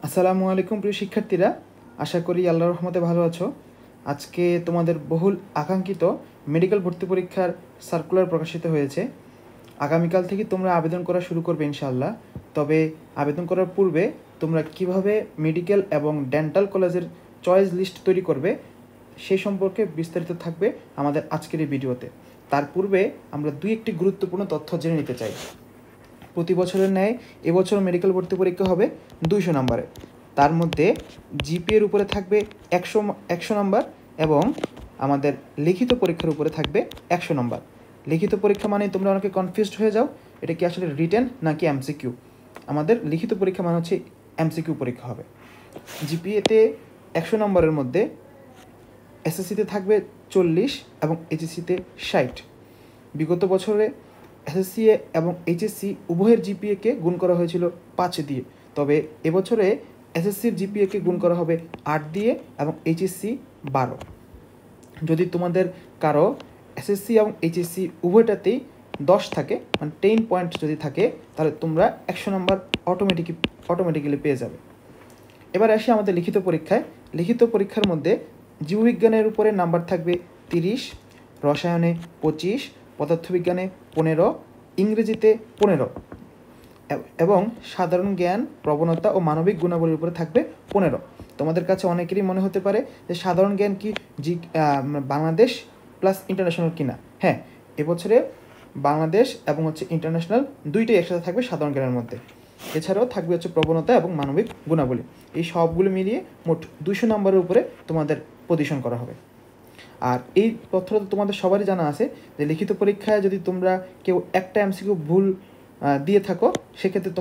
আসসালামু আলাইকুম প্রিয় শিক্ষার্থীরা, আশা করি আল্লাহর রহমতে ভালো আছো। আজকে তোমাদের বহুল আকাঙ্ক্ষিত মেডিকেল ভর্তি পরীক্ষার সার্কুলার প্রকাশিত হয়েছে। আগামীকাল থেকে তোমরা আবেদন করা শুরু করবে ইনশাআল্লাহ। তবে আবেদন করার পূর্বে তোমরা কিভাবে মেডিকেল এবং ডেন্টাল কলেজের চয়েস লিস্ট তৈরি করবে সেই সম্পর্কে বিস্তারিত থাকবে আমাদের আজকের এই ভিডিওতে। তার পূর্বে আমরা একটি গুরুত্বপূর্ণ তথ্য জেনে নিতে চাই। প্রতি বছরের ন্যায় এবছর মেডিকেল ভর্তি পরীক্ষা হবে 200 নম্বরে। তার মধ্যে জিপিএর উপরে থাকবে 100 নম্বর এবং আমাদের লিখিত পরীক্ষার উপরে থাকবে 100 নম্বর। লিখিত পরীক্ষা মানে তোমরা অনেকে কনফিউজড হয়ে যাও, এটা কি আসলে রিটেন নাকি এমসিকিউ। আমাদের লিখিত পরীক্ষা মানে হচ্ছে এমসিকিউ পরীক্ষা হবে। জিপিএতে 100 নম্বরের মধ্যে এসএসসিতে থাকবে 40 এবং এইচএসসিতে 60। বিগত বছরে এসএসসি এবং এইচএসসি উভয়ের জিপিএকে গুণ করা হয়েছিল 5 দিয়ে, তবে এবছরে এসএসসির জিপিএকে গুণ করা হবে 8 দিয়ে এবং এইচএসসি 12। যদি তোমাদের কারো এসএসসি এবং এইচএসসি উভয়টাতেই 10 থাকে, মানে 10 পয়েন্ট যদি থাকে, তাহলে তোমরা 100 নম্বর অটোমেটিক্যালি পেয়ে যাবে। এবার আসি আমাদের লিখিত পরীক্ষায়। লিখিত পরীক্ষার মধ্যে জীববিজ্ঞানের উপরে নাম্বার থাকবে 30, রসায়নে 25, পদার্থবিজ্ঞানে 15, ইংরেজিতে 15 এবং সাধারণ জ্ঞান, প্রবণতা ও মানবিক গুণাবলীর উপরে থাকবে 15। তোমাদের কাছে অনেকেরই মনে হতে পারে যে সাধারণ জ্ঞান কি বাংলাদেশ প্লাস ইন্টারন্যাশনাল কিনা। হ্যাঁ, এবছরে বাংলাদেশ এবং ইন্টারন্যাশনাল দুইটাই একসাথে থাকবে সাধারণ জ্ঞানের মধ্যে। এছাড়াও থাকবে প্রবণতা এবং মানবিক গুণাবলী। এই সবগুলো মিলিয়ে মোট 200 নম্বরের উপরে তোমাদের পজিশন করা হবে। আর এই তথ্যটা তোমাদের সবারই জানা আছে যে লিখিত পরীক্ষায় যদি তোমরা কেউ একটা এমসিকিউ ভুল দিয়ে থাকো, সেক্ষেত্রে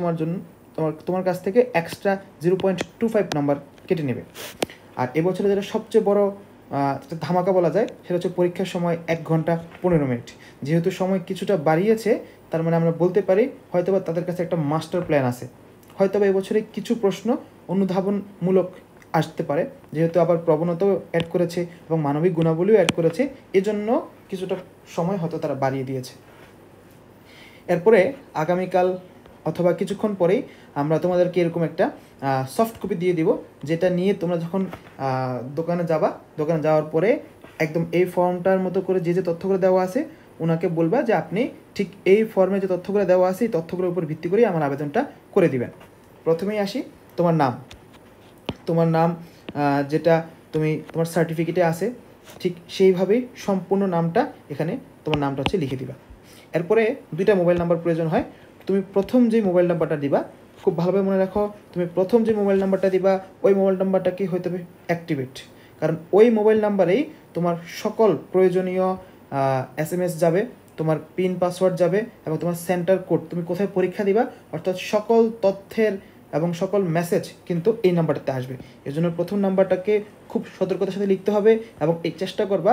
তোমার কাছ থেকে এক্সট্রা 0.25 নাম্বার কেটে নেবে। আর এবছরে যেটা সবচেয়ে বড় ধামাকা বলা যায়, সেটা হচ্ছে পরীক্ষার সময় 1 ঘন্টা 15 মিনিট। যেহেতু সময় কিছুটা বাড়িয়েছে, তার মানে আমরা বলতে পারি হয়তোবা তাদের কাছে একটা মাস্টার প্ল্যান আছে। হয়তোবা এবছরে কিছু প্রশ্ন অনুধাবনমূলক আসতে পারে, যেহেতু আবার প্রবণতাও অ্যাড করেছে এবং মানবিক গুণাবলীও অ্যাড করেছে, এজন্য কিছুটা সময় হয়তো তারা বাড়িয়ে দিয়েছে। এরপরে আগামীকাল অথবা কিছুক্ষণ পরেই আমরা তোমাদেরকে এরকম একটা সফট কপি দিয়ে দিব, যেটা নিয়ে তোমরা যখন দোকানে যাওয়ার পরে একদম এই ফর্মটার মতো করে যে তথ্যগুলো দেওয়া আছে ওনাকে বলবা যে আপনি ঠিক এই ফর্মে যে তথ্যগুলো দেওয়া আছে এই তথ্যগুলোর উপর ভিত্তি করে আমার আবেদনটা করে দিবেন। প্রথমেই আসি, তোমার নাম যেটা তোমার সার্টিফিকেটে আছে ঠিক সেইভাবেই সম্পূর্ণ নামটা এখানে তোমার নামটা লিখে দিবা। এরপরে 2টা মোবাইল নাম্বার প্রয়োজন হয়। তুমি প্রথম যে মোবাইল নাম্বারটা দিবা, খুব ভালোভাবে মনে রাখো, তুমি প্রথম যে মোবাইল নাম্বারটা দিবা ওই মোবাইল নাম্বারটাকে হইতে হবে অ্যাক্টিভেট, কারণ ওই মোবাইল নাম্বারেই তোমার সকল প্রয়োজনীয় SMS যাবে, তোমার পিন পাসওয়ার্ড যাবে এবং তোমার সেন্টার কোড, তুমি কোথায় পরীক্ষা দিবা, অর্থাৎ সকল তথ্যের এবং সকল মেসেজ কিন্তু এই নাম্বারটাতে আসবে। এর জন্য প্রথম নাম্বারটাকে খুব সতর্কতার সাথে লিখতে হবে এবং এই চেষ্টা করবা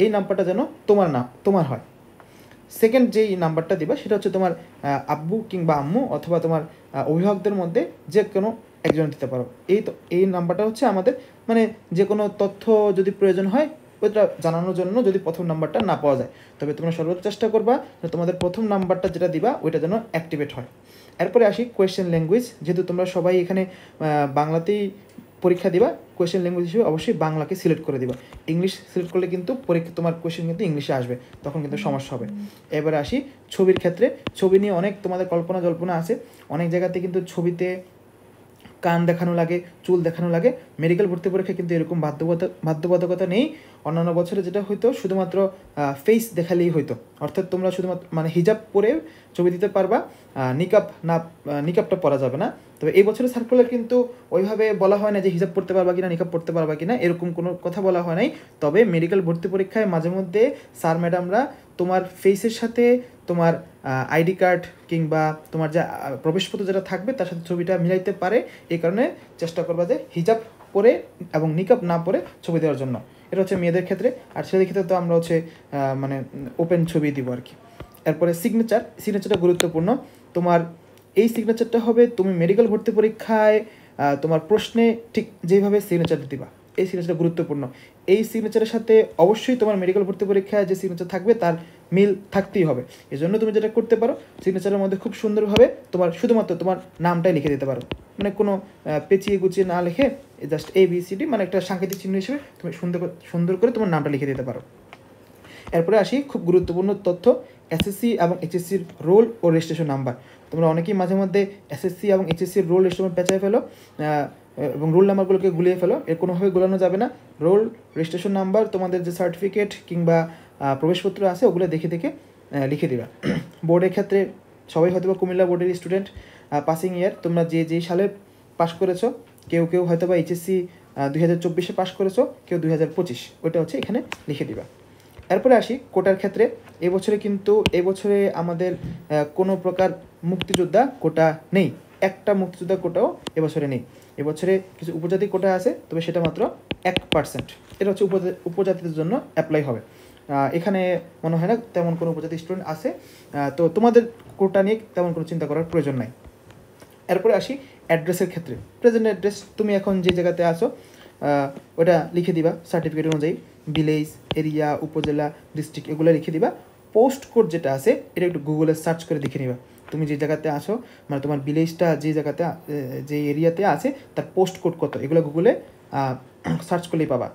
এই নাম্বারটা যেন তোমার হয়। সেকেন্ড যেই নাম্বারটা দিবা সেটা হচ্ছে তোমার আব্বু কিংবা আম্মু অথবা তোমার অভিভাবকদের মধ্যে যে কোনো একজন দিতে পারো। এই নাম্বারটা হচ্ছে আমাদের মানে যে কোনো তথ্য যদি প্রয়োজন হয় ওইটা জানানোর জন্য, যদি প্রথম নাম্বারটা না পাওয়া যায়, তবে তোমরা সর্বোচ্চ চেষ্টা করবা যে তোমাদের প্রথম নাম্বারটা যেটা দিবা ওইটা যেন অ্যাক্টিভেট হয়। এরপরে আসি কোয়েশ্চেন ল্যাঙ্গুয়েজ। যেহেতু তোমরা সবাই এখানে বাংলাতেই পরীক্ষা দিবা, কোয়েশ্চেন ল্যাঙ্গুয়েজ হিসেবে অবশ্যই বাংলাকে সিলেক্ট করে দিবা। ইংলিশ সিলেক্ট করলে কিন্তু তোমার কোয়েশ্চেন কিন্তু ইংলিশে আসবে, তখন কিন্তু সমস্যা হবে। এবারে আসি ছবির ক্ষেত্রে। ছবি নিয়ে অনেক তোমাদের কল্পনা জল্পনা আছে। অনেক জায়গাতে কিন্তু ছবিতে কান দেখানো লাগে, চুল দেখানো লাগে। মেডিকেল ভর্তি পরীক্ষায় কিন্তু এরকম বাধ্যবাধকতা নেই। অন্যান্য বছরে যেটা হইতো শুধুমাত্র ফেস দেখালেই হইতো, অর্থাৎ তোমরা শুধুমাত্র হিজাব পরে ছবি দিতে পারবা, নিকাবটা পরা যাবে না। তবে এই বছরের সার্কুলার কিন্তু ওইভাবে বলা হয় না যে হিজাব পড়তে পারবা কিনা, নিকাব পড়তে পারবা কিনা, এরকম কোনো কথা বলা হয় নাই। তবে মেডিকেল ভর্তি পরীক্ষায় মাঝে মধ্যে স্যার ম্যাডামরা তোমার ফেসের সাথে তোমার আইডি কার্ড কিংবা তোমার যে প্রবেশপত্র যেটা থাকবে তার সাথে ছবিটা মিলাইতে পারে। এই কারণে চেষ্টা করবা যে হিজাব পরে এবং নিকাব না পরে ছবি দেওয়ার জন্য। এটা হচ্ছে মেয়েদের ক্ষেত্রে। আর ছেলেদের ক্ষেত্রে তো আমরা ওপেন ছবি দিব আর কি। এরপরে সিগনেচারটা গুরুত্বপূর্ণ। তোমার এই সিগনেচারটা হবে তুমি মেডিকেল ভর্তি পরীক্ষায় তোমার প্রশ্নে ঠিক যেভাবে সিগনেচার দিবা, এই সিগনেচারটা গুরুত্বপূর্ণ। এই সিগনেচারের সাথে অবশ্যই তোমার মেডিকেল ভর্তি পরীক্ষায় যে সিগনেচার থাকবে তার মিল থাকতেই হবে। এই জন্য তুমি যেটা করতে পারো, সিগনেচারের মধ্যে খুব সুন্দরভাবে শুধুমাত্র তোমার নামটাই লিখে দিতে পারো। মানে কোনো পেঁচিয়ে গুছিয়ে না লিখে জাস্ট ABCD মানে একটা সাংকেতিক চিহ্ন হিসেবে তুমি সুন্দর করে তোমার নামটা লিখে দিতে পারো। এরপরে আসি খুব গুরুত্বপূর্ণ তথ্য, SSC এবং HSCর রোল ও রেজিস্ট্রেশন নাম্বার। তোমরা অনেকেই মাঝে মধ্যে SSC এবং HSCর রোল রেজিস্ট্রেশন পেঁচায় ফেলো এবং রোল নাম্বারগুলোকে গুলিয়ে ফেলো। এর কোনোভাবে গোলানো যাবে না। রোল রেজিস্ট্রেশন নাম্বার তোমাদের যে সার্টিফিকেট কিংবা প্রবেশপত্র আছে ওগুলো দেখে লিখে দেবা। বোর্ডের ক্ষেত্রে সবাই হয়তো বা কুমিল্লা বোর্ডের স্টুডেন্ট, পাসিং ইয়ার তোমরা যেই সালে পাস করেছো, কেউ হয়তো বা HSC 2024 পাস করেছো, কেউ 2025, ওইটা হচ্ছে এখানে লিখে দিবা। এরপরে আসি কোটার ক্ষেত্রে। এবছরে আমাদের কোনো প্রকার মুক্তিযোদ্ধা কোটা নেই, একটা মুক্তিযোদ্ধা কোটাও এবছরে নেই। এবছরে কিছু উপজাতি কোটা আছে, তবে সেটা মাত্র 1%। এটা হচ্ছে উপজাতিদের জন্য অ্যাপ্লাই হবে। এখানে মনে হয় না তেমন কোনো উপজাতি স্টুডেন্ট আছে, তো তোমাদের কোটা নিয়ে তেমন কোনো চিন্তা করার প্রয়োজন নাই। এরপরে আসি অ্যাড্রেসের ক্ষেত্রে। প্রেজেন্ট অ্যাড্রেস তুমি এখন যে জায়গাতে আছো ওটা লিখে দিবা সার্টিফিকেট অনুযায়ী, ভিলেজ, এরিয়া, উপজেলা, ডিস্ট্রিক্ট এগুলো লিখে দিবা। পোস্ট কোড যেটা আছে এটা একটু গুগলে সার্চ করে দেখে নিবা, তুমি যে জায়গাতে আছো মানে তোমার ভিলেজটা যে জায়গাতে যে এরিয়াতে আছে তার পোস্ট কোড কত, এগুলো গুগলে সার্চ করলেই পাবা।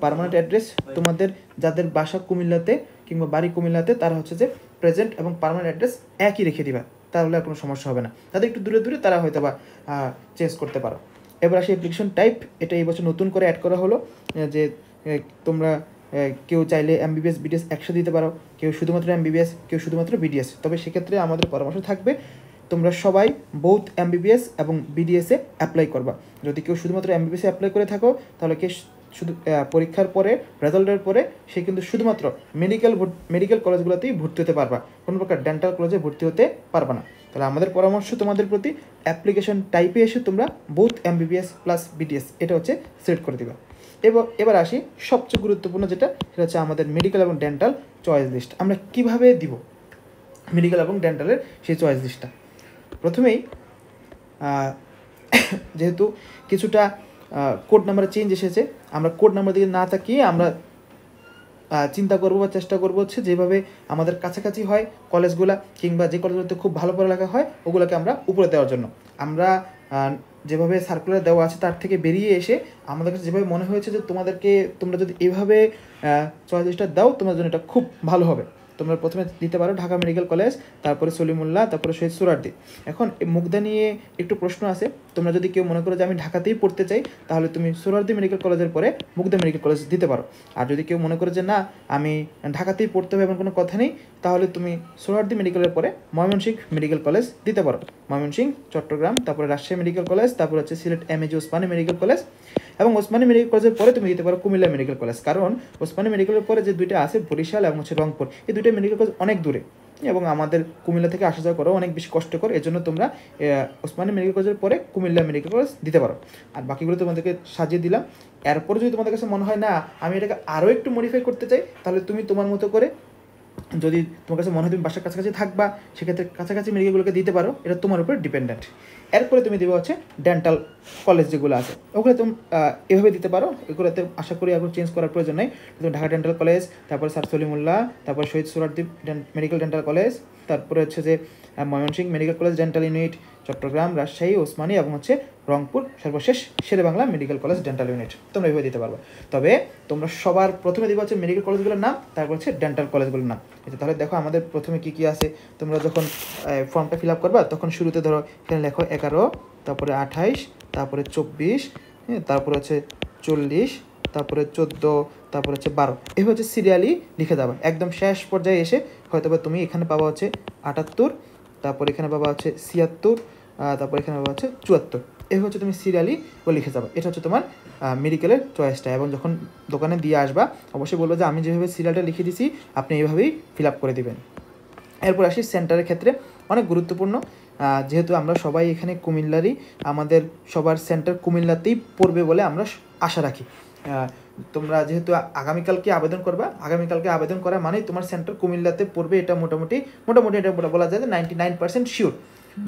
পার্মানেন্ট অ্যাড্রেস তোমাদের যাদের বাসা কুমিল্লাতে কিংবা বাড়ি কুমিল্লাতে তারা হচ্ছে যে প্রেজেন্ট এবং পার্মানেন্ট অ্যাড্রেস একই রেখে দিবা, তাহলে আর কোনো সমস্যা হবে না। তাদের একটু দূরে তারা হয়তো বা চেঞ্জ করতে পারো। এবার আসি অ্যাপ্লিকেশন টাইপ। এটা এই বছর নতুন করে অ্যাড করা হলো যে তোমরা কেউ চাইলে MBBS BDS একসাথে দিতে পারো, কেউ শুধুমাত্র MBBS, কেউ শুধুমাত্র BDS। তবে সেক্ষেত্রে আমাদের পরামর্শ থাকবে তোমরা সবাই বোথ MBBS এবং BDS-এ অ্যাপ্লাই করবা। যদি কেউ শুধুমাত্র MBBS-এ অ্যাপ্লাই করে থাকো তাহলে শুধু পরীক্ষার পরে রেজাল্টের পরে সে কিন্তু শুধুমাত্র মেডিকেল কলেজগুলোতেই ভর্তি হতে পারবা, কোনো প্রকার ডেন্টাল কলেজে ভর্তি হতে পারবা না। তাহলে আমাদের পরামর্শ তোমাদের প্রতি অ্যাপ্লিকেশন টাইপে এসে তোমরা বোথ MBBS প্লাস BDS এটা হচ্ছে সিলেক্ট করে দিবা। এবার আসি সবচেয়ে গুরুত্বপূর্ণ যেটা, সেটা হচ্ছে আমাদের মেডিকেল এবং ডেন্টাল চয়েস লিস্ট। আমরা কিভাবে দিব মেডিকেল এবং ডেন্টালের সেই চয়েস লিস্টটা? প্রথমেই যেহেতু কিছুটা কোড নাম্বারে চেঞ্জ এসেছে, আমরা কোড নাম্বার দিকে না তাকিয়ে আমরা চিন্তা করবো বা চেষ্টা করবো হচ্ছে যেভাবে আমাদের কাছাকাছি হয় কলেজগুলা কিংবা যে কলেজগুলোতে খুব ভালো পড়ালেখা হয় ওগুলোকে আমরা উপরে দেওয়ার জন্য আমরা যেভাবে সার্কুলার দেওয়া আছে তার থেকে বেরিয়ে এসে আমাদের কাছে যেভাবে মনে হয়েছে যে তোমরা যদি এইভাবে চয়েস লিস্টটা দাও তোমাদের জন্য এটা খুব ভালো হবে। তোমরা প্রথমে দিতে পারো ঢাকা মেডিকেল কলেজ, তারপরে সলিমুল্লাহ, তারপরে শহীদ সোহরাওয়ার্দী। এখন মুগদা নিয়ে একটু প্রশ্ন আছে। তোমরা যদি কেউ মনে করো যে আমি ঢাকাতেই পড়তে চাই তাহলে তুমি সোহরাওয়ার্দী মেডিকেল কলেজের পরে মুগদা মেডিকেল কলেজ দিতে পারো। আর যদি কেউ মনে করে যে না আমি ঢাকাতেই পড়তে হবে এমন কোনো কথা নেই, তাহলে তুমি সোহরাওয়ার্দী মেডিকেলের পরে ময়মনসিংহ মেডিকেল কলেজ দিতে পারো। ময়মনসিংহ, চট্টগ্রাম, তারপরে রাজশাহী মেডিকেল কলেজ, তারপর হচ্ছে Sylhet MAG Osmani medical college, এবং ওসমানী মেডিকেল কলেজের পরে তুমি দিতে পারো কুমিল্লা মেডিকেল কলেজ। কারণ ওসমানী মেডিকেলের পরে যে দুইটা আছে বরিশাল এবং হচ্ছে রংপুর, এই দুইটা মেডিকেল কলেজ অনেক দূরে এবং আমাদের কুমিল্লা থেকে আসা যাওয়া করাও অনেক বেশি কষ্টকর। এজন্য তোমরা ওসমানী মেডিকেল কলেজের পরে কুমিল্লা মেডিকেল কলেজ দিতে পারো। আর বাকিগুলো তোমাদেরকে সাজিয়ে দিলাম। এরপর যদি তোমাদের কাছে মনে হয় না আমি এটাকে আরও একটু মডিফাই করতে চাই, তাহলে তুমি তোমার মতো করে, যদি তোমার কাছে মনে হয় তুমি বাসার কাছাকাছি থাকবা, সেক্ষেত্রে কাছাকাছি মেডিকেলগুলোকে দিতে পারো, এটা তোমার উপর ডিপেন্ডেন্ট। এরপরে তুমি দেবে হচ্ছে ডেন্টাল কলেজ যেগুলো আছে ওগুলো তুমি এভাবে দিতে পারো। এগুলোতে আশা করি এখন চেঞ্জ করার প্রয়োজন নেই। তুমি ঢাকা ডেন্টাল কলেজ, তারপর স্যার সলিমুল্লাহ, তারপর Shahid Suhrawardy medical dental college, তারপরে হচ্ছে যে Mymensingh medical college dental unit, Chittagong, Rajshahi, Osmani এবং হচ্ছে রংপুর, সর্বশেষ Sher-e-Bangla medical college dental unit তোমরা এভাবে দিতে পারবে। তবে তোমরা সবার প্রথমে দিবে হচ্ছে মেডিকেল কলেজগুলোর নাম, তারপর হচ্ছে ডেন্টাল কলেজগুলোর নাম। তাহলে দেখো আমাদের প্রথমে কী আছে। তোমরা যখন ফর্মটা ফিল আপ করবা তখন শুরুতে ধরো এখানে লেখো 11, তারপরে 28, তারপরে 24, তারপরে হচ্ছে 40, তারপরে 14, তারপরে হচ্ছে 12, এভাবে হচ্ছে সিরিয়ালি লিখে দেবা। একদম শেষ পর্যায়ে এসে হয়তো বা তুমি এখানে পাবা হচ্ছে 78, তারপর এখানে পাবা হচ্ছে 76, তারপর এখানে পাবা হচ্ছে 74, এভাবে হচ্ছে তুমি সিরিয়ালি লিখে যাবা। এটা হচ্ছে তোমার মেডিকেলের চয়েসটা। এবং যখন দোকানে দিয়ে আসবা অবশ্যই বলবো যে আমি যেভাবে সিরিয়ালটা লিখে দিছি আপনি এইভাবেই ফিল আপ করে দেবেন। এরপর আসি সেন্টারের ক্ষেত্রে, অনেক গুরুত্বপূর্ণ। যেহেতু আমরা সবাই এখানে কুমিল্লারই, আমাদের সবার সেন্টার কুমিল্লাতেই পড়বে বলে আমরা আশা রাখি। তোমরা যেহেতু আগামীকালকে আবেদন করা মানেই তোমার সেন্টার কুমিল্লাতে পড়বে, এটা মোটামুটি এটা বলা যায় যে 99% শিওর।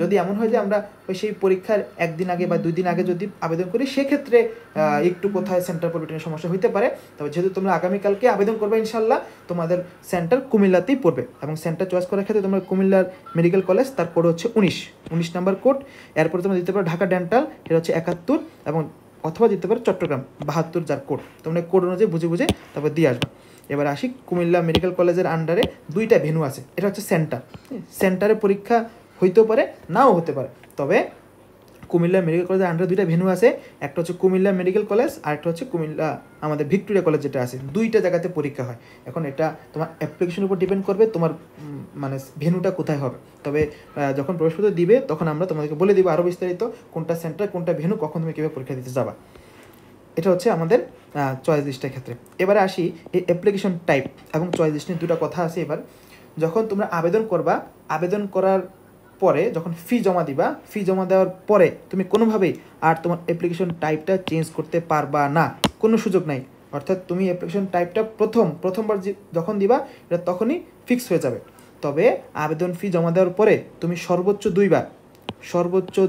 যদি এমন হয় যে আমরা ওই সেই পরীক্ষার একদিন আগে বা 2 দিন আগে যদি আবেদন করি, সেক্ষেত্রে একটু কোথায় সেন্টার পরিবর্তনের সমস্যা হতে পারে। তবে যেহেতু তোমরা আগামীকালকে আবেদন করবে ইনশাল্লাহ, তোমাদের সেন্টার কুমিল্লাতেই পড়বে। এবং সেন্টার চয়েস করার ক্ষেত্রে তোমরা কুমিল্লার মেডিকেল কলেজ, তার কোড হচ্ছে 19 নাম্বার কোড। এরপরে তোমরা দিতে পারো ঢাকা ডেন্টাল, এটা হচ্ছে 71, এবং অথবা দিতে পারো চট্টগ্রাম 72 যার কোড। তোমরা কোড অনুযায়ী বুঝে বুঝে তারপর দিয়ে আসবে। এবার আসি কুমিল্লা মেডিকেল কলেজের আন্ডারে 2টা ভেন্যু আছে, এটা হচ্ছে সেন্টার। সেন্টারে পরীক্ষা হইতেও পারে, নাও হতে পারে। তবে কুমিল্লা মেডিকেল কলেজের আন্ডারে 2টা ভেন্যু আছে, একটা হচ্ছে কুমিল্লা মেডিকেল কলেজ, আর একটা হচ্ছে কুমিল্লা আমাদের ভিক্টোরিয়া কলেজ যেটা আছে। 2টা জায়গাতে পরীক্ষা হয়। এখন এটা তোমার অ্যাপ্লিকেশনের উপর ডিপেন্ড করবে তোমার মানে ভেন্যুটা কোথায় হবে। তবে যখন প্রবেশপত্র দিবে তখন আমরা তোমাদেরকে বলে দিব আরও বিস্তারিত কোনটা সেন্টার, কোনটা ভেন্যু, কখন তুমি কীভাবে পরীক্ষা দিতে যাবা। এটা হচ্ছে আমাদের চয়েস লিস্টের ক্ষেত্রে। এবারে আসি এই অ্যাপ্লিকেশন টাইপ এবং চয়েস লিস্ট নিয়ে 2টা কথা আছে। এবার যখন তোমরা আবেদন করবা, আবেদন করার পরে যখন ফি জমা দিবা, ফি জমা দেওয়ার পরে তুমি কোনোভাবেই আর তোমার অ্যাপ্লিকেশন টাইপটা চেঞ্জ করতে পারবা না, কোনো সুযোগ নাই। অর্থাৎ তুমি অ্যাপ্লিকেশন টাইপটা প্রথমবার যখন দিবা এটা তখনই ফিক্স হয়ে যাবে। তবে আবেদন ফি জমা দেওয়ার পরে তুমি সর্বোচ্চ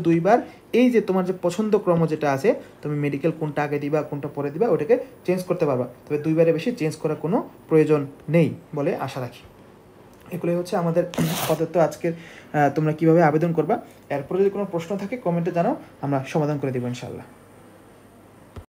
দুইবার এই যে তোমার যে পছন্দ ক্রম যেটা আছে, তুমি মেডিকেল কোনটা আগে দিবা কোনটা পরে দিবা ওটাকে চেঞ্জ করতে পারবা। তবে 2বারের বেশি চেঞ্জ করার কোনো প্রয়োজন নেই বলে আশা রাখি। এগুলোই হচ্ছে আমাদের আপাতত আজকের তোমরা কিভাবে আবেদন করবা। এরপরে যদি কোনো প্রশ্ন থাকে কমেন্টে জানাও, আমরা সমাধান করে দেবো ইনশাআল্লাহ।